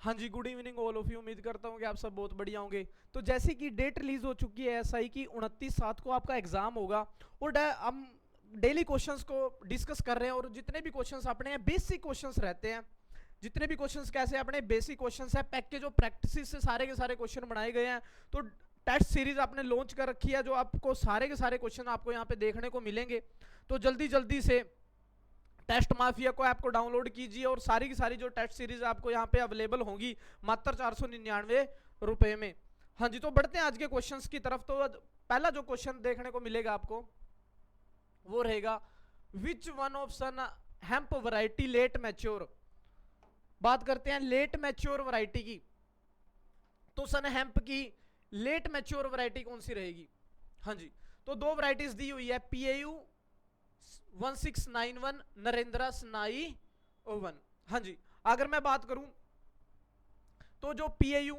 हाँ जी, good evening all of you. उम्मीद करता हूँ कि आप सब बहुत बढ़िया होंगे। तो जैसे कि डेट रिलीज हो चुकी है एसआई की, 29/7 को आपका एग्जाम होगा। और हम डेली क्वेश्चंस को डिस्कस कर रहे हैं, और जितने भी क्वेश्चंस अपने बेसिक क्वेश्चंस रहते हैं, जितने भी क्वेश्चंस कैसे अपने बेसिक क्वेश्चंस है, पैक के जो प्रैक्टिस से सारे के सारे क्वेश्चन बनाए गए हैं। तो टेस्ट सीरीज आपने लॉन्च कर रखी है, जो आपको सारे के सारे क्वेश्चन आपको यहाँ पे देखने को मिलेंगे। तो जल्दी जल्दी से टेस्ट माफिया को ऐप को डाउनलोड कीजिए, और सारी की सारी जो टेस्ट सीरीज आपको यहाँ पे अवेलेबल होंगी मात्र 499 रुपए में। हाँ जी, तो बढ़ते हैं आज के क्वेश्चंस की तरफ। तो पहला जो क्वेश्चन देखने को मिलेगा आपको वो रहेगा, which one of sun hemp variety late mature. बात करते हैं लेट मैच्योर वैरायटी की। तो सन हेम्प की लेट मैच्योर वैरायटी कौन सी रहेगी? हाँ जी, तो दो वैरायटीज दी हुई है, PAU 1691, नरेंद्र सनाई ओवन। हाँ जी, अगर मैं बात करूं तो जो PAU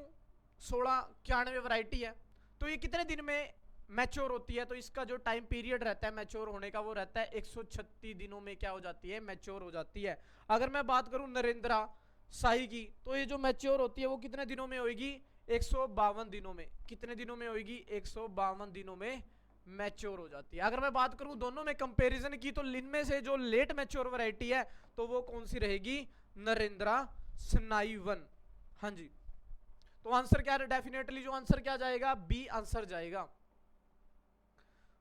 1691 वैरायटी है, तो ये कितने दिन में मैच्योर होती है? तो इसका जो टाइम पीरियड रहता है मैच्योर होने का, वो रहता है 136 दिनों में क्या हो जाती है? मैच्योर हो जाती है। अगर मैं बात करूं नरेंद्र साई की, तो ये जो मैच्योर होती है वो कितने दिनों में होगी? 152 दिनों में। कितने दिनों में होगी? 152 दिनों में मैच्योर हो जाती है। अगर मैं बात करूं दोनों में कंपैरिजन की, तो इनमें से जो लेट मैच्योर वैरायटी है तो वो कौन सी रहेगी? नरेंद्र सनाई वन। हाँ जी, तो आंसर क्या है? डेफिनेटली जो आंसर क्या जाएगा? बी आंसर जाएगा।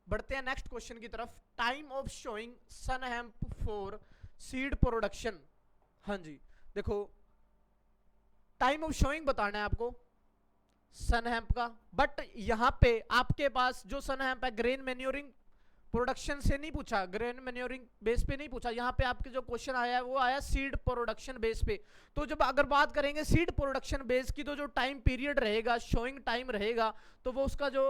बढ़ते हैं नेक्स्ट क्वेश्चन की तरफ। Time of sowing sun hemp for seed production. हाँ जी, देखो टाइम ऑफ शोइंग बताना है आपको सन हेम्प का, बट यहां पे आपके पास जो सन हेम्प है ग्रेन मैन्योरिंग प्रोडक्शन से नहीं पूछा, ग्रेन मैन्योरिंग बेस पे नहीं पूछा। यहाँ पे आपके जो क्वेश्चन आया है वो आया सीड प्रोडक्शन बेस पे। तो जब अगर बात करेंगे सीड प्रोडक्शन बेस की, तो जो टाइम पीरियड रहेगा, शोइंग टाइम रहेगा, तो वो उसका जो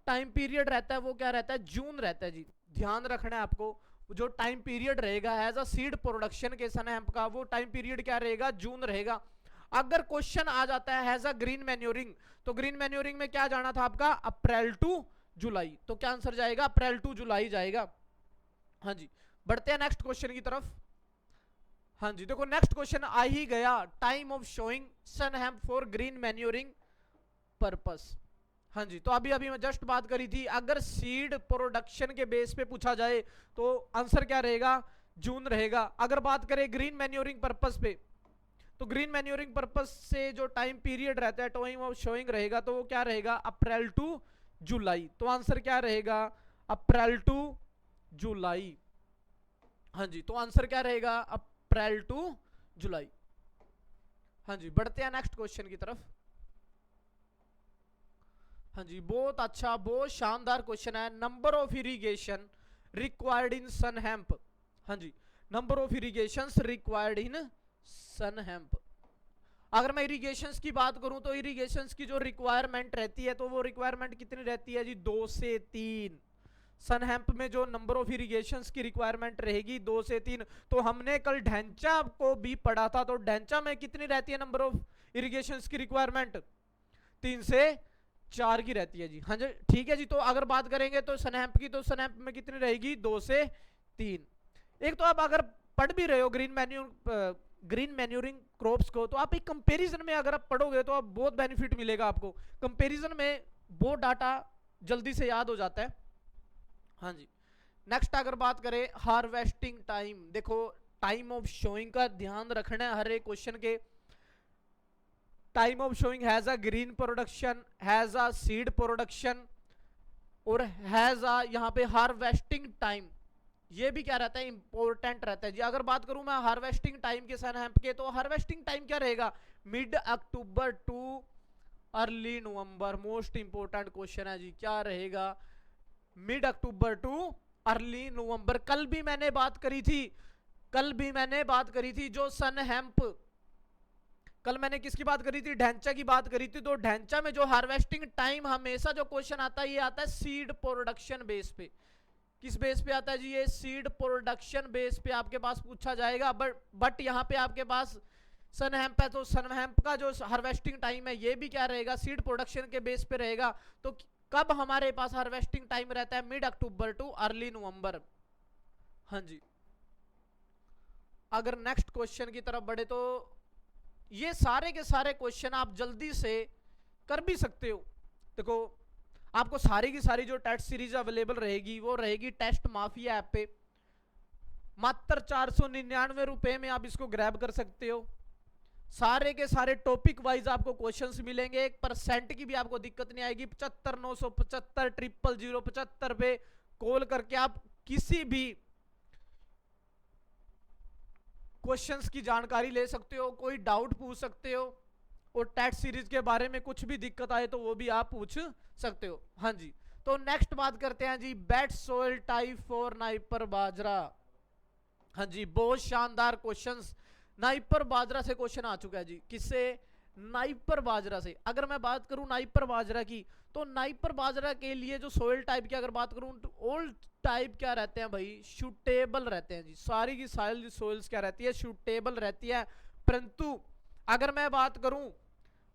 टाइम पीरियड रहता है वो क्या रहता है? जून रहता है जी। ध्यान रखना है आपको, जो टाइम पीरियड रहेगा एज अ सीड प्रोडक्शन के सन हेम्प का, वो टाइम पीरियड क्या रहेगा? जून रहेगा। अगर क्वेश्चन आ जाता है हैज अ ग्रीन मैन्योरिंग, तो ग्रीन मैन्योरिंग में क्या जाना था आपका? अप्रैल टू जुलाई। तो क्या आंसर जाएगा? अप्रैल टू जुलाई जाएगा। हाँ जी, बढ़ते हैं नेक्स्ट क्वेश्चन की तरफ। हाँ जी, देखो नेक्स्ट क्वेश्चन आ ही गया, time of sowing sun hemp for green manuring purpose. हाँ जी, तो अभी अभी मैं जस्ट बात करी थी, अगर सीड प्रोडक्शन के बेस पे पूछा जाए तो आंसर क्या रहेगा? जून रहेगा। अगर बात करें ग्रीन मैन्योरिंग पर्पस पे, तो ग्रीन मैन्योरिंग पर्पस से जो टाइम पीरियड रहता है टाइम ऑफ शोइंग रहेगा, तो वो क्या रहेगा? अप्रैल टू जुलाई। तो आंसर क्या रहेगा? अप्रैल टू जुलाई। हाँ जी, तो आंसर क्या रहेगा? अप्रैल टू जुलाई। हाँ जी, बढ़ते हैं नेक्स्ट क्वेश्चन की तरफ। हाँ जी, बहुत अच्छा, बहुत शानदार क्वेश्चन है। Number of irrigation required in sun hemp. हाँ जी, number of irrigations required in sun hemp. अगर मैं इरिगेशंस की बात करूं, तो इरिगेशंस की जो रिक्वायरमेंट रहती है, तो वो रिक्वायरमेंट कितनी रहती है जी? 2 से 3। सन हेम्प में जो नंबर ऑफ इरिगेशंस की रिक्वायरमेंट रहेगी 2 से 3। तो हमने कल ढैंचा को भी पढ़ा था, तो ढैंचा में कितनी रहती है नंबर ऑफ इरिगेशंस की रिक्वायरमेंट? 3 से 4 की रहती है जी। हाँ जी, ठीक है जी। तो अगर बात करेंगे तो सन हेम्प की, तो सन हेम्प में कितनी रहेगी? 2 से 3। एक तो आप अगर पढ़ भी रहे हो ग्रीन मैन्यूरिंग क्रॉप्स को, तो आप एक कंपैरिजन में अगर आप पढ़ोगे तो आप बहुत बेनिफिट मिलेगा आपको। कंपैरिजन में बहुत डाटा जल्दी से याद हो जाता है। हाँ जी, नेक्स्ट अगर बात करें हार्वेस्टिंग टाइम, देखो टाइम ऑफ शोइंग का ध्यान रखना है हर एक क्वेश्चन के। Time of showing has a green production, has a seed production, और हैज अ यहाँ पे हार्वेस्टिंग टाइम। ये भी क्या रहता है? इंपॉर्टेंट रहता है जी। अगर बात करूं मैं हार्वेस्टिंग टाइम के सन हेम्प के, तो हार्वेस्टिंग टाइम क्या रहेगा? मिड अक्टूबर टू अर्ली नवंबर। मोस्ट इंपॉर्टेंट क्वेश्चन है जी, क्या रहेगा? मिड अक्टूबर टू अर्ली नवंबर। कल भी मैंने बात करी थी जो सन हेम्प, कल मैंने किसकी बात करी थी? ढैंचा की बात करी थी। तो ढैंचा में जो हार्वेस्टिंग टाइम हमेशा जो क्वेश्चन आता है, ये आता है सीड प्रोडक्शन बेस पे। किस बेस पे आता है जी? ये सीड प्रोडक्शन बेस पे आपके पास पूछा जाएगा। बट यहाँ पे आपके पास सन हेम्प है, तो सन हेम्प का जो हार्वेस्टिंग टाइम है ये भी क्या रहेगा? सीड प्रोडक्शन के बेस पे रहेगा। तो कब हमारे पास हार्वेस्टिंग टाइम रहता है? मिड अक्टूबर टू अर्ली नवंबर। हाँ जी, अगर नेक्स्ट क्वेश्चन की तरफ बढ़े, तो ये सारे के सारे क्वेश्चन आप जल्दी से कर भी सकते हो। देखो आपको सारी की सारी जो टेस्ट सीरीज अवेलेबल रहेगी वो रहेगी टेस्ट माफिया ऐप पे, मात्र 499 रुपए में आप इसको ग्रैब कर सकते हो। सारे के सारे टॉपिक वाइज आपको क्वेश्चंस मिलेंगे, 1% की भी आपको दिक्कत नहीं आएगी। 75 975 000 पे कॉल करके आप किसी भी क्वेश्चंस की जानकारी ले सकते हो, कोई डाउट पूछ सकते हो, और टेस्ट सीरीज के बारे में कुछ भी दिक्कत आए तो वो भी आप पूछ सकते हो। हाँ जी, तो नेक्स्ट बात करते हैं जी, best soil type for Napier bajra. हाँ जी, बहुत शानदार क्वेश्चंस नाइपर बाजरा से क्वेश्चन आ चुका है जी। किससे? नाइपर बाजरा से। अगर मैं बात करूं नाइपर बाजरा की, तो नाइपर बाजरा के लिए जो सोइल टाइप की अगर बात करूं तो ऑल टाइप क्या रहते हैं भाई? सूटेबल रहते हैं जी। सारी की सारी सोइल्स क्या रहती है? सूटेबल रहती है। परंतु अगर मैं बात करूं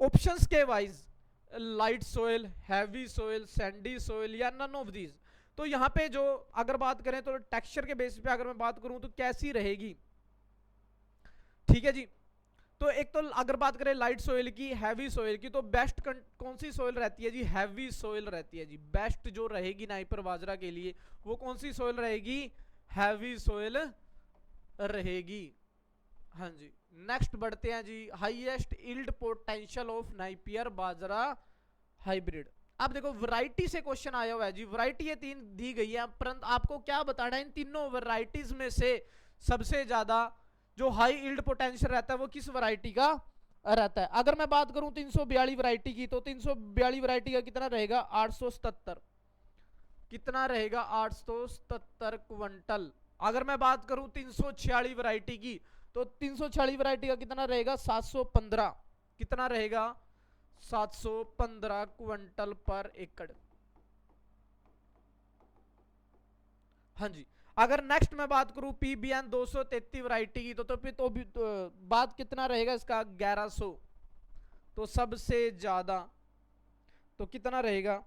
ऑप्शंस के wise, light soil, heavy soil, Sandy soil या नन ऑफ दीज, तो यहाँ पे जो अगर बात करें तो टेक्सचर के बेसिस पे अगर मैं बात करूं तो कैसी रहेगी, ठीक है जी। तो एक तो अगर बात करें लाइट सोइल की, हैवी सोइल की, तो बेस्ट कौन सी सोइल रहती है जी? हैवी सोइल रहती है जी। बेस्ट जो रहेगी नाइपर बाजरा के लिए वो कौन सी सोइल रहेगी? हैवी सोइल रहेगी। हाँ जी, नेक्स्ट बढ़ते हैं जी, highest yield potential of Napier bajra hybrid. अब देखो वैरायटी से क्वेश्चन आया हुआ है जी, वैरायटी ये 3 दी गई है, परंतु आपको क्या बताना है इन तीनों वैरायटीज में से सबसे ज्यादा जो हाई इल्ड पोटेंशियल रहता है वो किस वैरायटी का रहता है। अगर मैं बात करूं 342 वैरायटी की, तो 342 वैरायटी का कितना रहेगा? 877। कितना रहेगा? 877 क्विंटल। अगर मैं बात करूं 346 वैरायटी की, तो 346 वैरायटी का कितना रहेगा? 715। कितना रहेगा? 715 क्विंटल पर एकड़। हाँ जी, अगर नेक्स्ट मैं बात करूं पीबीएन 233 वैरायटी की, तो बात कितना रहेगा इसका? 1100। तो सबसे ज्यादा तो कितना रहेगा?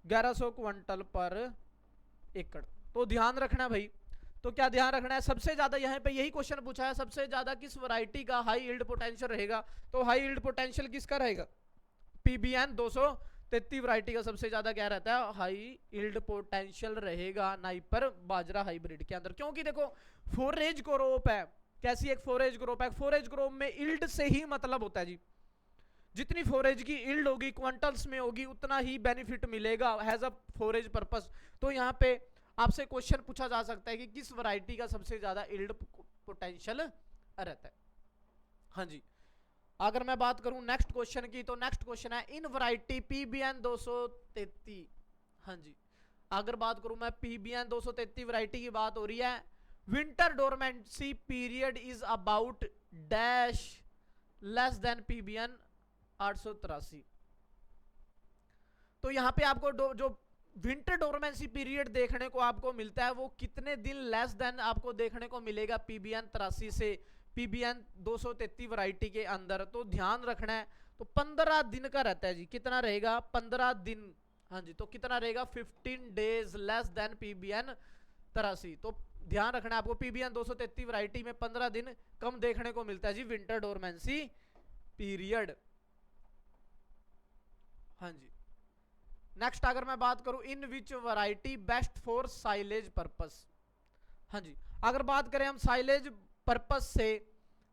1100 क्विंटल पर एकड़। तो ध्यान रखना भाई, तो क्या ध्यान रखना है? सबसे ज्यादा यहाँ पे यही क्वेश्चन पूछा है, सबसे ज्यादा किस वैरायटी का हाई यील्ड पोटेंशियल रहेगा? तो हाई यील्ड पोटेंशियल किसका रहेगा? पीबीएन 233 वैरायटी का सबसे ज्यादा क्या रहता है? हाई यील्ड पोटेंशियल रहेगा नाइपर बाजरा हाइब्रिड के अंदर। क्योंकि देखो फोरेज क्रॉप है, कैसी एक फोरेज क्रॉप है, फोरेज क्रॉप में यील्ड से ही मतलब होता है जी। जितनी फोरेज की यील्ड होगी क्विंटल्स में होगी उतना ही बेनिफिट मिलेगा एज अ फोरेज पर्पस। तो यहाँ पे आपसे क्वेश्चन पूछा जा सकता है कि किस वैरायटी का सबसे ज्यादा यील्ड पोटेंशियल रहता है। हाँ जी, अगर मैं बात करूं नेक्स्ट क्वेश्चन की, तो नेक्स्ट क्वेश्चन है इन वैरायटी पीबीएन 233। हाँ जी, अगर बात करूं मैं पीबीएन 233 वैरायटी की बात हो रही है, winter dormancy period is about dash less than PBN 883। तो यहां पे आपको जो विंटर डोरमेंसी पीरियड देखने को आपको मिलता है वो कितने दिन लेस देन आपको देखने को मिलेगा पीबीएन 83 से पीबीएन 233 वैरायटी के अंदर? तो ध्यान रखना है, तो 15 दिन का रहता है जी। कितना रहेगा? 15 दिन। हाँ जी, तो कितना रहेगा? 15 डेज लेस देन पीबीएन 83। तो ध्यान रखना है आपको, पीबीएन 233 वैरायटी में 15 दिन कम देखने को मिलता है जी विंटर डोरमेंसी पीरियड। हाँ जी, नेक्स्ट अगर मैं बात करूं in which variety best for silage purpose. हाँ जी, अगर बात करें हम साइलेज पर्पस से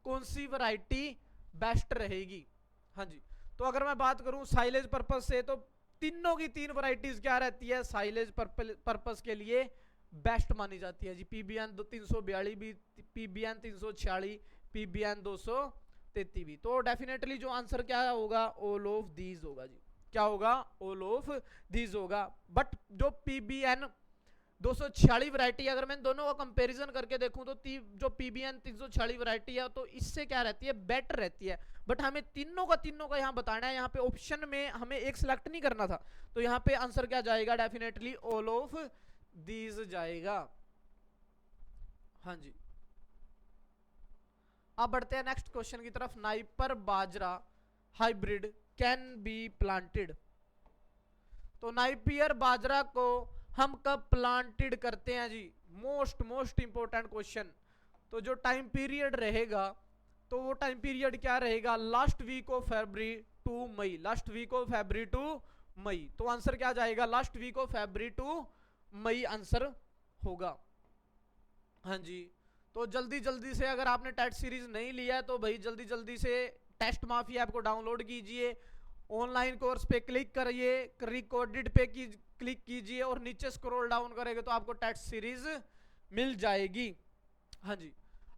कौन सी वैरायटी बेस्ट रहेगी? हाँ जी, तो अगर मैं बात करूं साइलेज पर्पस से, तो तीनों की तीन वैरायटीज क्या रहती है साइलेज पर्पस के लिए बेस्ट मानी जाती है जी। पीबीएन 342 भी, पीबीएन 346, पीबीएन 233 भी। तो डेफिनेटली जो आंसर क्या होगा? ऑल ऑफ दीज होगा जी। क्या होगा? ऑल ऑफ दीज होगा। बट जो पीबीएन 246 वैरायटी, अगर मैं दोनों का कंपैरिजन करके देखूं तो जो पीबीएन 346 वैरायटी है तो इससे क्या रहती है? बेटर रहती है। बट हमें तीनों का यहाँ बताना है, यहाँ पे ऑप्शन में हमें एक सिलेक्ट नहीं करना था। तो यहाँ पे आंसर क्या जाएगा? डेफिनेटली ऑल ऑफ दीज जाएगा। हाँ जी, अब बढ़ते हैं नेक्स्ट क्वेश्चन की तरफ। NIPER bajra hybrid can be planted. तो नाइपियर बाजरा को हम कब प्लांटेड करते हैं जी? Most important question. तो जो टाइम पीरियड रहेगा तो वो टाइम पीरियड क्या रहेगा, last week of February to May, last week of February to May. तो आंसर क्या जाएगा, last week of February to May answer होगा। हाँ जी, तो जल्दी जल्दी से अगर आपने टेस्ट सीरीज नहीं लिया है तो भाई जल्दी जल्दी से टेस्ट माफिया ऐप को डाउनलोड कीजिए, ऑनलाइन कोर्स पे क्लिक करिए, रिकॉर्डेड पे क्लिक कीजिए और नीचे स्क्रॉल डाउन करेंगे तो आपको टेस्ट सीरीज मिल जाएगी। हाँ जी,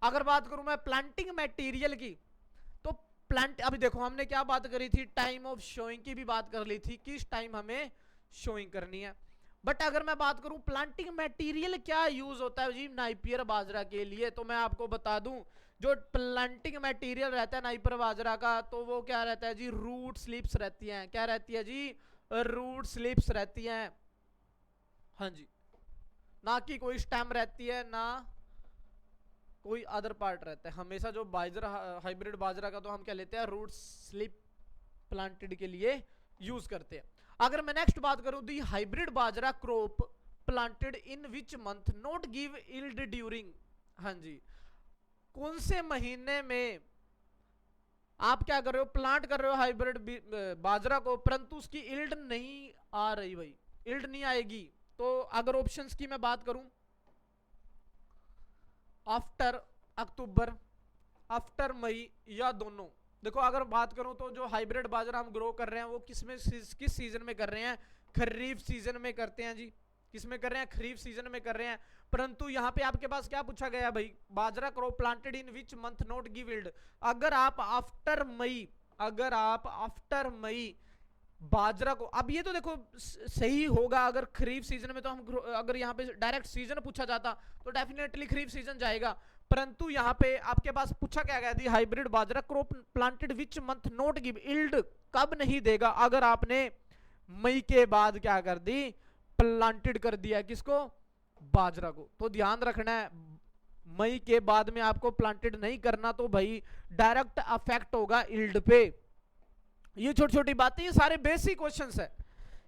अगर बात करूं मैं प्लांटिंग मटेरियल की, तो प्लांट अभी देखो हमने क्या बात करी थी, टाइम ऑफ शोइंग की भी बात कर ली थी, किस टाइम हमें शोइंग करनी है। बट अगर मैं बात करूं प्लांटिंग मटेरियल क्या यूज होता है जी नाइपियर बाजरा के लिए, तो मैं आपको बता दूं जो प्लांटिंग मटेरियल रहता है नाइपियर बाजरा का, तो वो क्या रहता है जी, रूट स्लिप्स रहती हैं। क्या रहती है जी, रूट स्लिप्स रहती हैं। हाँ जी, ना कि कोई स्टेम रहती है ना कोई अदर पार्ट रहता है। हमेशा जो बाजरा हाइब्रिड बाजरा का तो हम क्या लेते हैं, रूट स्लिप प्लांटेड के लिए यूज करते हैं। अगर मैं नेक्स्ट बात करूं, the hybrid bajra crop planted in which month not give yield during. हाँ जी, कौन से महीने में आप क्या कर रहे हो, प्लांट कर रहे हो हाइब्रिड बाजरा को, परंतु उसकी इल्ड नहीं आ रही, भाई इल्ड नहीं आएगी। तो अगर ऑप्शंस की मैं बात करूं, आफ्टर अक्टूबर, आफ्टर मई या दोनों। देखो अगर बात करूं तो जो हाइब्रिड बाजरा हम ग्रो कर रहे हैं वो किस सीजन में कर रहे हैं, खरीफ सीजन में करते हैं जी। किस में कर रहे हैं, खरीफ सीजन में कर रहे हैं। परंतु यहाँ पे आपके पास क्या पूछा गया भाई, bajra crop planted in which month not give yield. अगर आप आफ्टर मई, अगर आप आफ्टर मई बाजरा को, अब ये तो देखो सही होगा अगर खरीफ सीजन में, तो हम अगर यहाँ पे डायरेक्ट सीजन पूछा जाता तो डेफिनेटली खरीफ सीजन जाएगा। परंतु यहाँ पे आपके पास पूछा क्या गया थी, hybrid bajra crop planted which month not give yield, कब नहीं देगा, अगर आपने मई के बाद क्या कर दी, प्लांटेड कर दिया किसको, बाजरा को। तो ध्यान रखना है मई के बाद में आपको प्लांटेड नहीं करना, तो भाई डायरेक्ट अफेक्ट होगा यील्ड पे। ये छोटी छोटी बातें, ये सारे बेसिक क्वेश्चंस है,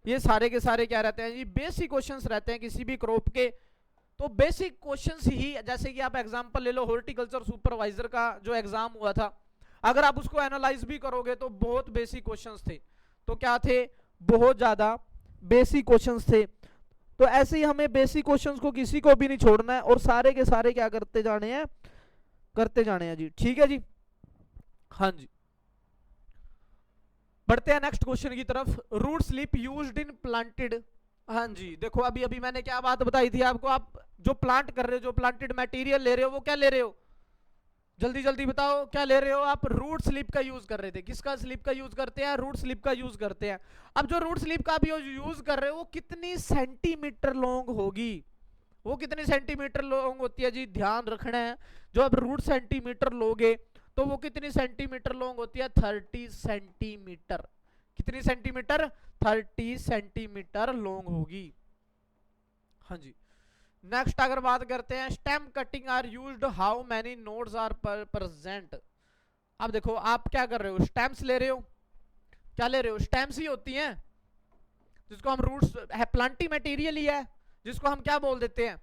ये सारे के सारे क्या रहते हैं, ये बेसिक क्वेश्चंस रहते हैं किसी भी क्रॉप के। तो बेसिक क्वेश्चंस ही, जैसे कि आप एग्जांपल ले लो हॉर्टिकल्चर सुपरवाइजर का जो एग्जाम हुआ था, अगर आप उसको एनालाइज भी करोगे तो बहुत बेसिक क्वेश्चंस थे। तो क्या थे, बहुत ज्यादा बेसिक क्वेश्चंस थे। तो ऐसे ही हमें बेसिक क्वेश्चंस को किसी को भी नहीं छोड़ना है और सारे के सारे क्या करते जाने हैं, करते जाने हैं जी। ठीक है जी, हाँ जी, बढ़ते हैं नेक्स्ट क्वेश्चन की तरफ। Root slip used in planted. हाँ जी, देखो अभी अभी मैंने क्या बात बताई थी आपको, आप जो प्लांट कर रहे हो, जो प्लांटेड मटेरियल ले रहे हो, वो क्या ले रहे हो, जल्दी जल्दी बताओ क्या ले रहे हो आप, रूट स्लिप का यूज कर रहे थे। किसका स्लिप का यूज करते हैं, रूट स्लिप का यूज करते हैं। अब जो रूट स्लिप का भी यूज कर रहे हो वो कितनी सेंटीमीटर लॉन्ग होगी, वो कितनी सेंटीमीटर लॉन्ग होती है जी, ध्यान रखना है। जो आप रूट सेंटीमीटर लोगे तो वो कितनी सेंटीमीटर लॉन्ग होती है, 30 सेंटीमीटर। कितनी सेंटीमीटर, 30 सेंटीमीटर लॉन्ग होगी। हाँ जी, नेक्स्ट अगर बात करते हैं, stem cutting are used, how many nodes are present. अब देखो आप क्या कर रहे हो, स्टेम्स ले रहे हो, क्या ले रहे हो, स्टेम्स ही होती हैं, जिसको हम रूट्स है, प्लांटिंग मटेरियल ही है, जिसको हम क्या बोल देते हैं,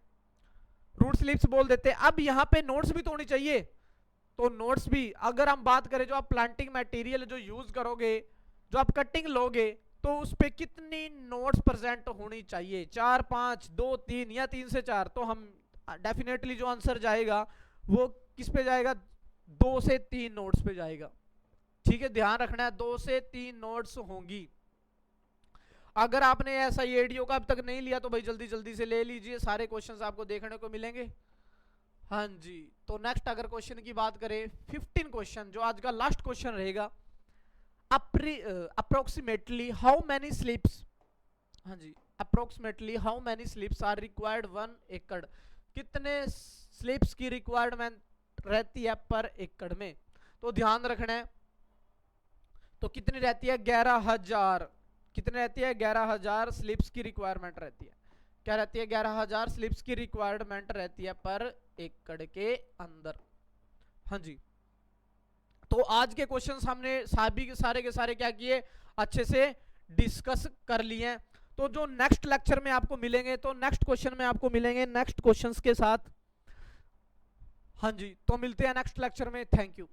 रूट स्लिप्स बोल देते हैं। अब यहाँ पे नोड्स भी तो होनी चाहिए, तो नोड्स भी अगर हम बात करें, जो आप प्लांटिंग मटेरियल जो यूज करोगे, जो आप कटिंग लोगे, तो उस पे कितनी नोट्स प्रेजेंट होनी चाहिए, 4, 5, 2, 3 या 3 से 4। तो हम डेफिनेटली जो आंसर जाएगा वो किस पे जाएगा, 2 से 3 नोट्स पे जाएगा। ठीक है, ध्यान रखना है 2 से 3 नोट्स होंगी। अगर आपने ऐसा एडीओ का अब तक नहीं लिया तो भाई जल्दी जल्दी से ले लीजिए, सारे क्वेश्चंस आपको देखने को मिलेंगे। हाँ जी, तो नेक्स्ट अगर क्वेश्चन की बात करें, 15 क्वेश्चन जो आज का लास्ट क्वेश्चन रहेगा, approximately how many slips, हाँ जी, approximately how many slips are required 1 एकड़, कितने स्लिप्स की रिक्वायरमेंट रहती है पर एकड़ में। तो ध्यान रखना है, तो कितनी रहती है, 11,000, कितनी रहती है, 11,000 स्लिप्स की रिक्वायरमेंट रहती है। क्या रहती है, 11,000 स्लिप्स की रिक्वायरमेंट रहती है पर एकड़ के अंदर। हाँ जी, तो आज के क्वेश्चंस हमने सारे के सारे क्या किए, अच्छे से डिस्कस कर लिए। तो जो नेक्स्ट लेक्चर में आपको मिलेंगे, तो नेक्स्ट क्वेश्चन में आपको मिलेंगे नेक्स्ट क्वेश्चंस के साथ। हाँ जी, तो मिलते हैं नेक्स्ट लेक्चर में, थैंक यू।